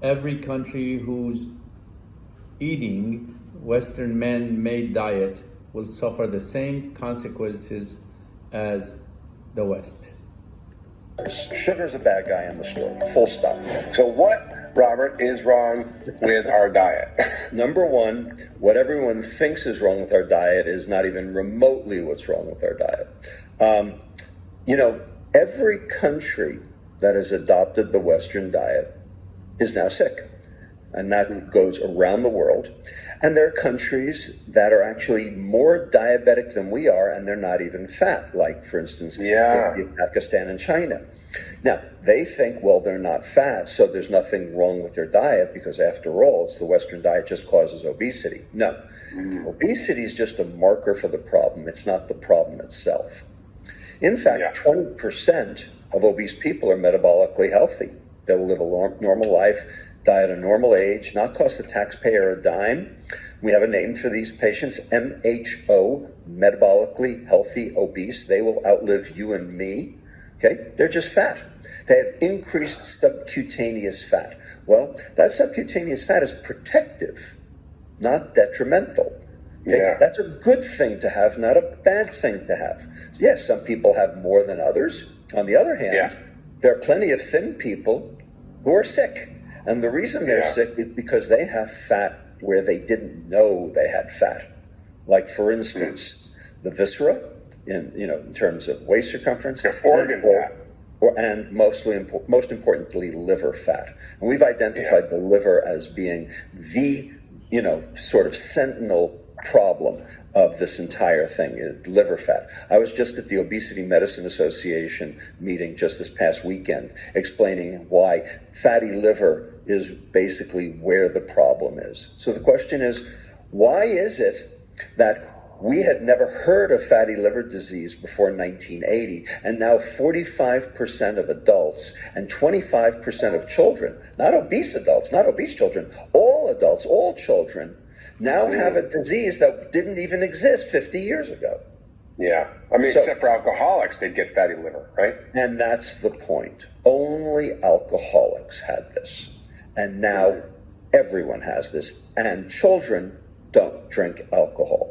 every country who's eating Western man-made diet will suffer the same consequences as the West. Sugar's a bad guy in the story, full stop. So what, Robert, is wrong with our diet? Number one, what everyone thinks is wrong with our diet is not even remotely what's wrong with our diet. Every country that has adopted the Western diet is now sick. And that goes around the world. And there are countries that are actually more diabetic than we are, and they're not even fat, like, for instance, India, Pakistan, and China. Now, they think, well, they're not fat, so there's nothing wrong with their diet, because after all, it's the Western diet just causes obesity. No. Obesity is just a marker for the problem. It's not the problem itself. In fact, 20% of obese people are metabolically healthy. They will live a normal life, die at a normal age, not cost the taxpayer a dime. We have a name for these patients, MHO, metabolically healthy obese. They will outlive you and me. Okay? They're just fat. They have increased subcutaneous fat. Well, that subcutaneous fat is protective, not detrimental. Okay? Yeah. That's a good thing to have, not a bad thing to have. So yes, some people have more than others. On the other hand, there are plenty of thin people who are sick. And the reason they're sick is because they have fat where they didn't know they had fat. Like, for instance, the viscera, in terms of waist circumference, organ fat. And most importantly, liver fat. And we've identified the liver as being the, sort of sentinel problem of this entire thing, is liver fat. I was just at the Obesity Medicine Association meeting just this past weekend, explaining why fatty liver is basically where the problem is. So the question is, why is it that we had never heard of fatty liver disease before 1980, and now 45% of adults and 25% of children, not obese adults, not obese children, all adults, all children, now have a disease that didn't even exist 50 years ago. Yeah. I mean, except for alcoholics, they'd get fatty liver, right? And that's the point. Only alcoholics had this. And now everyone has this. And children don't drink alcohol.